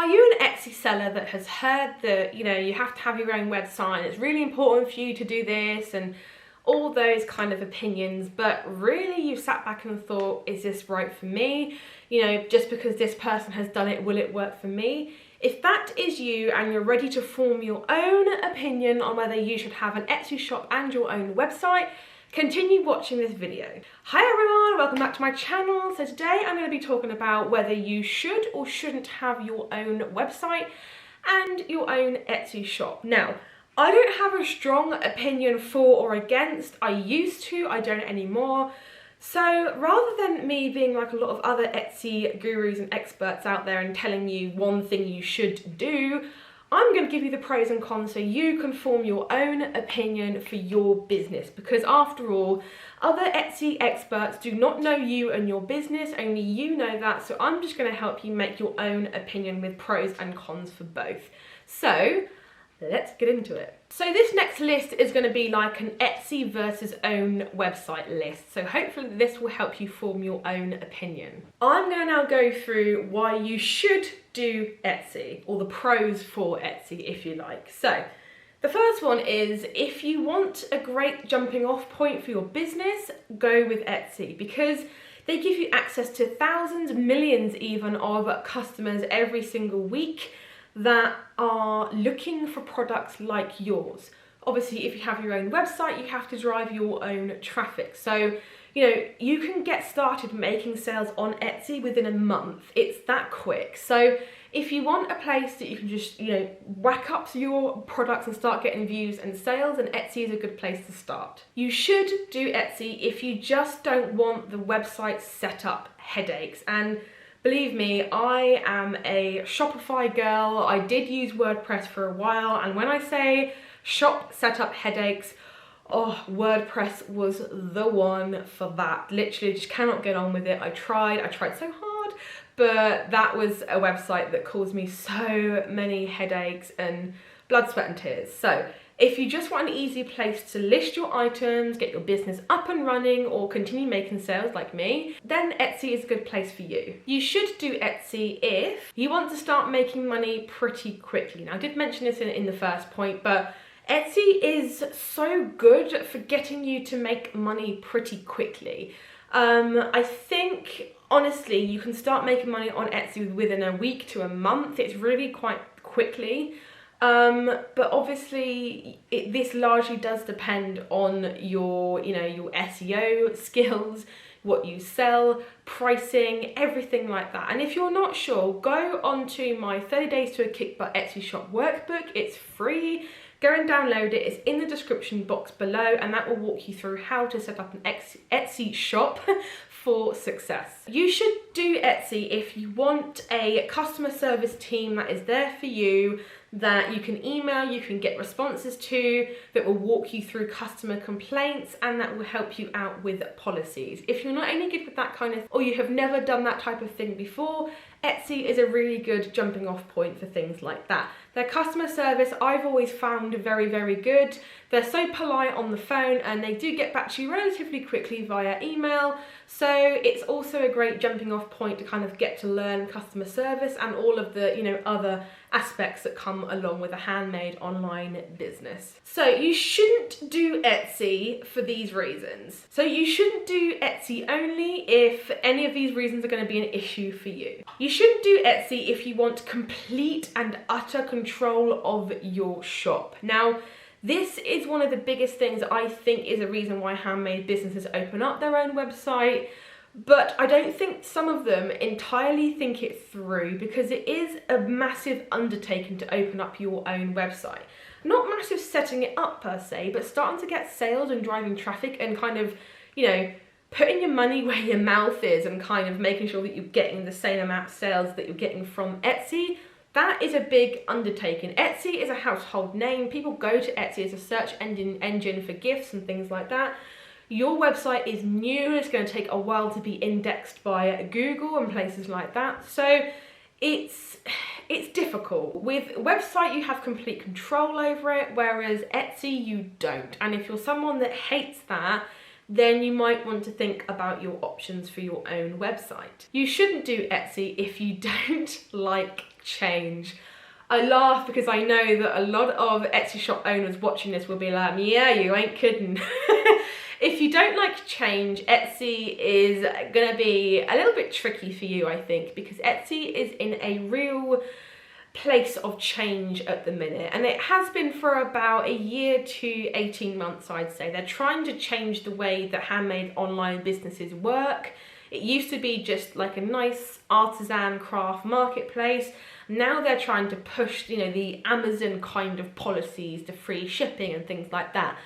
Are you an Etsy seller that has heard that, you know, you have to have your own website and it's really important for you to do this and all those kind of opinions, but really you sat back and thought, is this right for me? You know, just because this person has done it, will it work for me? If that is you and you're ready to form your own opinion on whether you should have an Etsy shop and your own website, continue watching this video. Hi everyone, welcome back to my channel. So today I'm going to be talking about whether you should or shouldn't have your own website and your own Etsy shop. Now, I don't have a strong opinion for or against. I used to, I don't anymore. So rather than me being like a lot of other Etsy gurus and experts out there and telling you one thing you should do, I'm going to give you the pros and cons so you can form your own opinion for your business. Because after all, other Etsy experts do not know you and your business, only you know that. So I'm just going to help you make your own opinion with pros and cons for both. So let's get into it. So this next list is going to be like an Etsy versus own website list. So hopefully this will help you form your own opinion. I'm going to now go through why you should do Etsy, or the pros for Etsy if you like. So the first one is, if you want a great jumping off point for your business, go with Etsy, because they give you access to thousands, millions even of customers every single week that are looking for products like yours. Obviously, if you have your own website, you have to drive your own traffic. So, you know, you can get started making sales on Etsy within a month. It's that quick. So if you want a place that you can just, you know, whack up your products and start getting views and sales, then Etsy is a good place to start. You should do Etsy if you just don't want the website setup headaches. And believe me, I am a Shopify girl. I did use WordPress for a while, and when I say shop setup headaches, oh, WordPress was the one for that. Literally just cannot get on with it. I tried so hard, but that was a website that caused me so many headaches and blood, sweat and tears. So if you just want an easy place to list your items, get your business up and running, or continue making sales like me, then Etsy is a good place for you. You should do Etsy if you want to start making money pretty quickly. Now, I did mention this in the first point, but Etsy is so good for getting you to make money pretty quickly. I think, honestly, you can start making money on Etsy within a week to a month. It's really quite quickly. But obviously this largely does depend on your, you know, your SEO skills, what you sell, pricing, everything like that. And if you're not sure, go onto my 30 Days to a Kickbutt Etsy shop workbook. It's free. Go and download it. It's in the description box below, and that will walk you through how to set up an Etsy shop for success. You should do Etsy if you want a customer service team that is there for you, that you can email, you can get responses to, that will walk you through customer complaints, and that will help you out with policies. If you're not any good with that kind of, or you have never done that type of thing before, Etsy is a really good jumping off point for things like that. Their customer service I've always found very, very good. They're so polite on the phone, and they do get back to you relatively quickly via email. So it's also a great jumping off point to kind of get to learn customer service and all of the, you know, other aspects that come along with a handmade online business. So you shouldn't do Etsy for these reasons. So you shouldn't do Etsy only if any of these reasons are going to be an issue for you. You shouldn't do Etsy if you want complete and utter control of your shop. Now, this is one of the biggest things I think is a reason why handmade businesses open up their own website, but I don't think some of them entirely think it through, because it is a massive undertaking to open up your own website. Not massive setting it up per se, but starting to get sales and driving traffic and kind of, you know, putting your money where your mouth is and kind of making sure that you're getting the same amount of sales that you're getting from Etsy. That is a big undertaking. Etsy is a household name. People go to Etsy as a search engine for gifts and things like that. Your website is new. It's going to take a while to be indexed by Google and places like that. So it's difficult. With website, you have complete control over it, whereas Etsy, you don't. And if you're someone that hates that, then you might want to think about your options for your own website. You shouldn't do Etsy if you don't like change. I laugh because I know that a lot of Etsy shop owners watching this will be like, yeah, you ain't kidding. If you don't like change, Etsy is gonna be a little bit tricky for you, I think, because Etsy is in a real place of change at the minute, and it has been for about a year to 18 months, I'd say. They're trying to change the way that handmade online businesses work. It used to be just like a nice artisan craft marketplace. Now they're trying to push, you know, the Amazon kind of policies, the free shipping and things like that.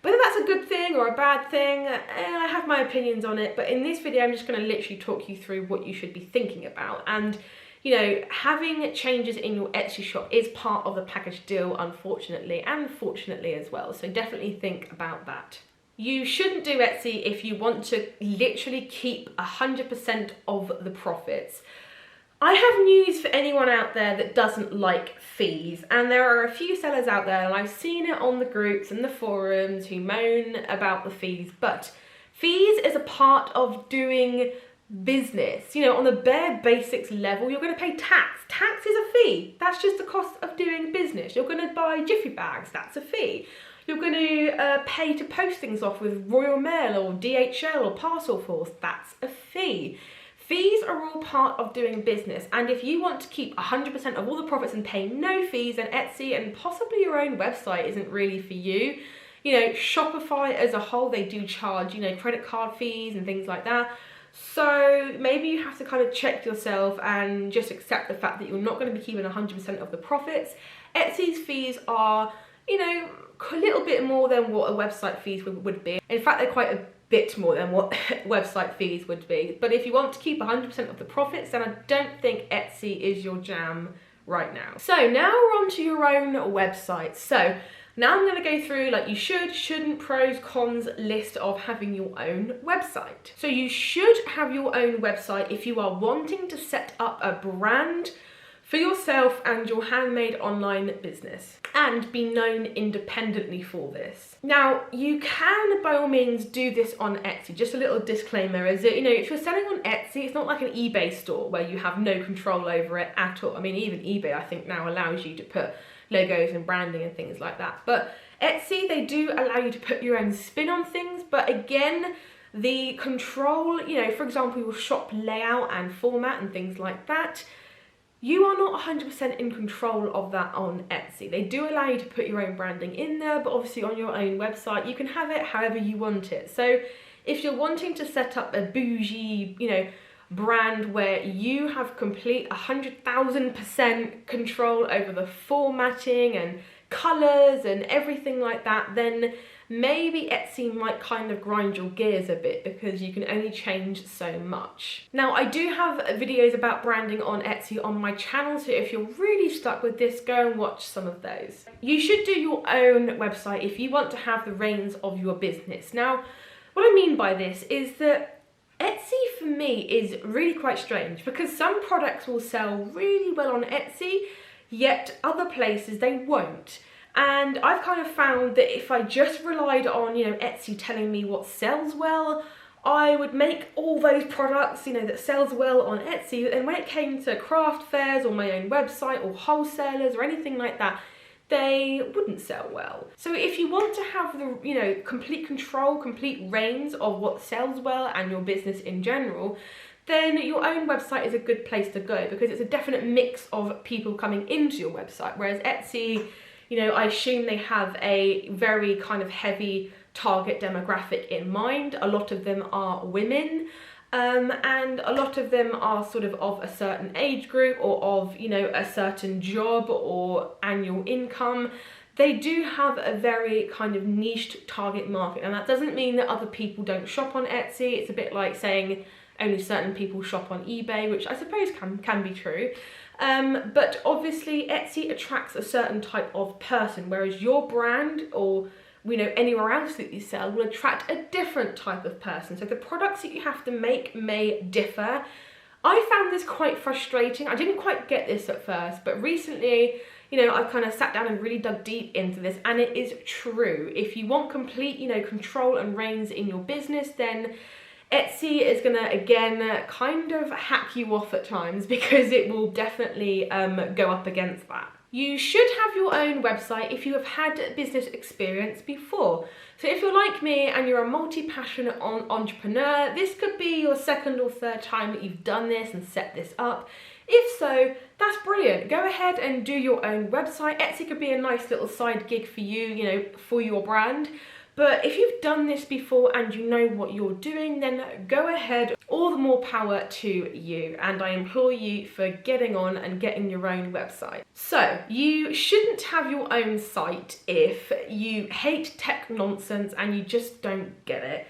Whether that's a good thing or a bad thing, I have my opinions on it, but in this video I'm just going to literally talk you through what you should be thinking about. And you know, having changes in your Etsy shop is part of the package deal, unfortunately, and fortunately as well. So definitely think about that. You shouldn't do Etsy if you want to literally keep 100% of the profits. I have news for anyone out there that doesn't like fees, and there are a few sellers out there, and I've seen it on the groups and the forums who moan about the fees, but fees is a part of doing business. You know, on the bare basics level, you're going to pay tax. Tax is a fee. That's just the cost of doing business. You're going to buy jiffy bags. That's a fee. You're going to pay to post things off with Royal Mail or DHL or Parcel Force. That's a fee. Fees are all part of doing business, and if you want to keep 100% of all the profits and pay no fees, then Etsy and possibly your own website isn't really for you. You know, Shopify as a whole, they do charge, you know, credit card fees and things like that. So maybe you have to kind of check yourself and just accept the fact that you're not going to be keeping 100% of the profits. Etsy's fees are, you know, a little bit more than what a website fees would be. In fact, they're quite a bit more than what website fees would be. But if you want to keep 100% of the profits, then I don't think Etsy is your jam right now. So now we're on to your own website. So now I'm going to go through like you should, shouldn't, pros, cons list of having your own website. So you should have your own website if you are wanting to set up a brand for yourself and your handmade online business and be known independently for this. Now, you can by all means do this on Etsy. Just a little disclaimer is that, you know, if you're selling on Etsy, it's not like an eBay store where you have no control over it at all. I mean, even eBay, I think now allows you to put logos and branding and things like that. But Etsy, they do allow you to put your own spin on things. But again, the control, you know, for example, your shop layout and format and things like that, you are not 100% in control of that on Etsy. They do allow you to put your own branding in there, but obviously on your own website, you can have it however you want it. So if you're wanting to set up a bougie, you know, brand where you have complete 100,000% control over the formatting and colors and everything like that, then maybe Etsy might kind of grind your gears a bit because you can only change so much. Now, I do have videos about branding on Etsy on my channel, so if you're really stuck with this, go and watch some of those. You should do your own website if you want to have the reins of your business. Now, what I mean by this is that Etsy for me is really quite strange because some products will sell really well on Etsy, yet other places they won't. And I've kind of found that if I just relied on, you know, Etsy telling me what sells well, I would make all those products, you know, that sells well on Etsy. And when it came to craft fairs or my own website or wholesalers or anything like that, they wouldn't sell well. So if you want to have the, you know, complete control, complete reins of what sells well and your business in general, then your own website is a good place to go because it's a definite mix of people coming into your website. Whereas Etsy, you know, I assume they have a very kind of heavy target demographic in mind. A lot of them are women, and a lot of them are sort of a certain age group or of, you know, a certain job or annual income. They do have a very kind of niched target market, and that doesn't mean that other people don't shop on Etsy. It's a bit like saying only certain people shop on eBay, which I suppose can be true. But obviously Etsy attracts a certain type of person, whereas your brand or, you know, anywhere else that you sell will attract a different type of person. So the products that you have to make may differ. I found this quite frustrating. I didn't quite get this at first, but recently, you know, I kind of sat down and really dug deep into this, and it is true. If you want complete, you know, control and reins in your business, then Etsy is gonna, again, kind of hack you off at times because it will definitely go up against that. You should have your own website if you have had business experience before. So if you're like me and you're a multi-passionate entrepreneur, this could be your second or third time that you've done this and set this up. If so, that's brilliant. Go ahead and do your own website. Etsy could be a nice little side gig for you, you know, for your brand. But if you've done this before and you know what you're doing, then go ahead, all the more power to you. And I implore you for getting on and getting your own website. So you shouldn't have your own site if you hate tech nonsense and you just don't get it.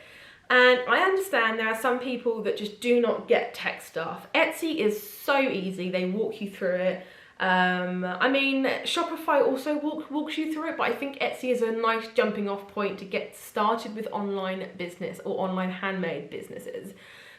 And I understand there are some people that just do not get tech stuff. Etsy is so easy, they walk you through it. I mean, Shopify also walks you through it, but I think Etsy is a nice jumping off point to get started with online business or online handmade businesses.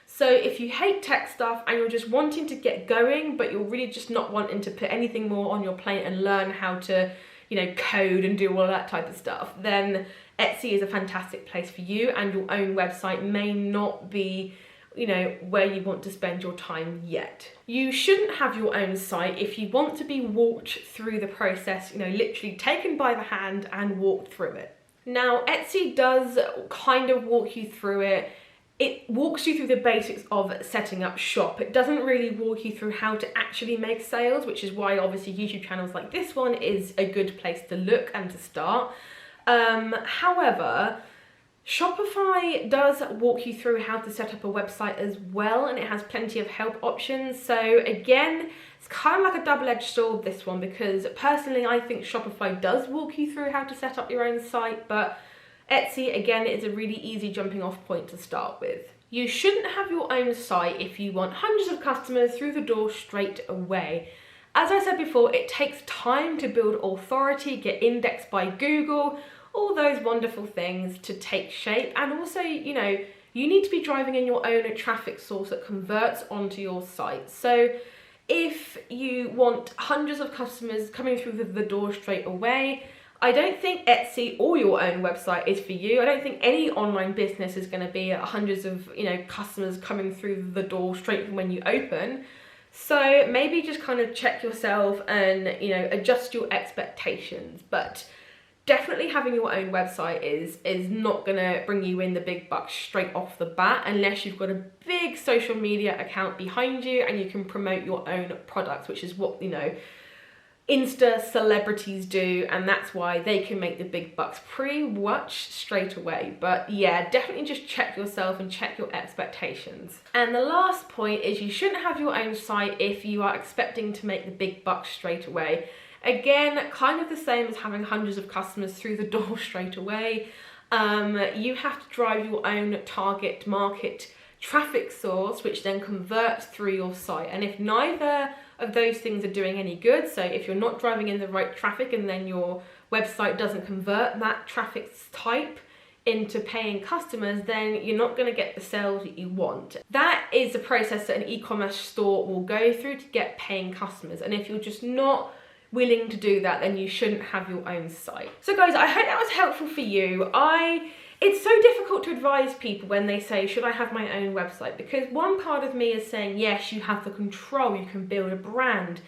So if you hate tech stuff and you're just wanting to get going, but you're really just not wanting to put anything more on your plate and learn how to, you know, code and do all that type of stuff, then Etsy is a fantastic place for you, and your own website may not be, you know, where you want to spend your time yet. You shouldn't have your own site if you want to be walked through the process, you know, literally taken by the hand and walked through it. Now, Etsy does kind of walk you through it. It walks you through the basics of setting up shop. It doesn't really walk you through how to actually make sales, which is why obviously YouTube channels like this one is a good place to look and to start. However, Shopify does walk you through how to set up a website as well, and it has plenty of help options. So again, it's kind of like a double-edged sword, this one, because personally I think Shopify does walk you through how to set up your own site, but Etsy, again, is a really easy jumping off point to start with. You shouldn't have your own site if you want hundreds of customers through the door straight away. As I said before, it takes time to build authority, get indexed by Google, all those wonderful things to take shape. And also, you know, you need to be driving in your own traffic source that converts onto your site. So if you want hundreds of customers coming through the door straight away, I don't think Etsy or your own website is for you. I don't think any online business is going to be hundreds of, you know, customers coming through the door straight from when you open. So maybe just kind of check yourself and, you know, adjust your expectations. But definitely having your own website is not going to bring you in the big bucks straight off the bat unless you've got a big social media account behind you and you can promote your own products, which is what, you know, Insta celebrities do, and that's why they can make the big bucks pretty much straight away. But yeah, definitely just check yourself and check your expectations. And the last point is you shouldn't have your own site if you are expecting to make the big bucks straight away. Again, kind of the same as having hundreds of customers through the door straight away. You have to drive your own target market traffic source, which then converts through your site. And if neither of those things are doing any good, so if you're not driving in the right traffic and then your website doesn't convert that traffic type into paying customers, then you're not going to get the sales that you want. That is the process that an e-commerce store will go through to get paying customers. And if you're just not willing to do that, then you shouldn't have your own site. So guys, I hope that was helpful for you. It's so difficult to advise people when they say, should I have my own website? Because one part of me is saying, yes, you have the control, you can build a brand,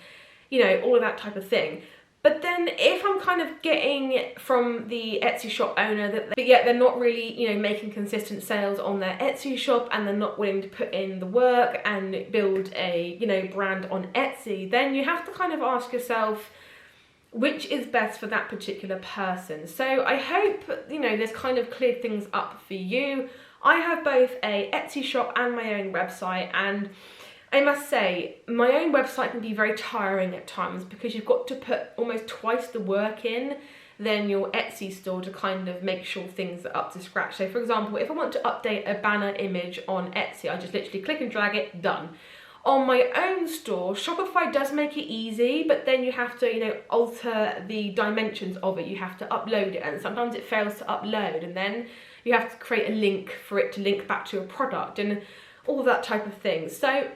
you know, all of that type of thing. But then if I'm kind of getting from the Etsy shop owner that yet they're not really, you know, making consistent sales on their Etsy shop and they're not willing to put in the work and build a, you know, brand on Etsy, then you have to kind of ask yourself, which is best for that particular person. So I hope, you know, this kind of cleared things up for you. I have both a Etsy shop and my own website, and I must say, my own website can be very tiring at times because you've got to put almost twice the work in than your Etsy store to kind of make sure things are up to scratch. So for example, if I want to update a banner image on Etsy, I just literally click and drag it, done. On my own store, Shopify does make it easy, but then you have to, you know, alter the dimensions of it. You have to upload it, and sometimes it fails to upload, and then you have to create a link for it to link back to a product and all that type of thing. So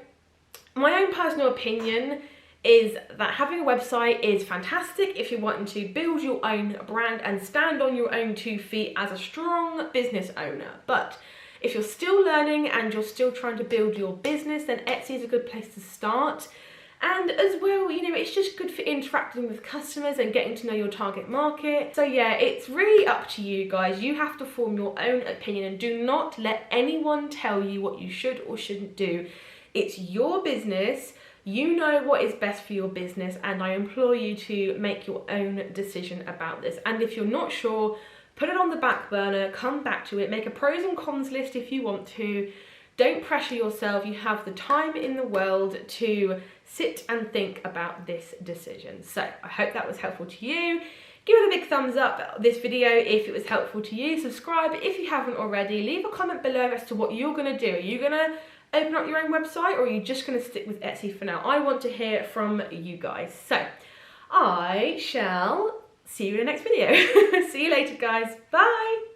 my own personal opinion is that having a website is fantastic if you're wanting to build your own brand and stand on your own 2 feet as a strong business owner. But If you're still learning and you're still trying to build your business, then Etsy is a good place to start. And as well, you know, it's just good for interacting with customers and getting to know your target market. So yeah, it's really up to you guys. You have to form your own opinion and do not let anyone tell you what you should or shouldn't do. It's your business. You know what is best for your business, and I implore you to make your own decision about this. And if you're not sure, put it on the back burner, come back to it, make a pros and cons list if you want to. Don't pressure yourself. You have the time in the world to sit and think about this decision. So I hope that was helpful to you. Give it a big thumbs up this video if it was helpful to you. Subscribe if you haven't already. Leave a comment below as to what you're going to do. Are you going to open up your own website, or are you just going to stick with Etsy for now? I want to hear from you guys. So I shall see you in the next video. See you later, guys. Bye.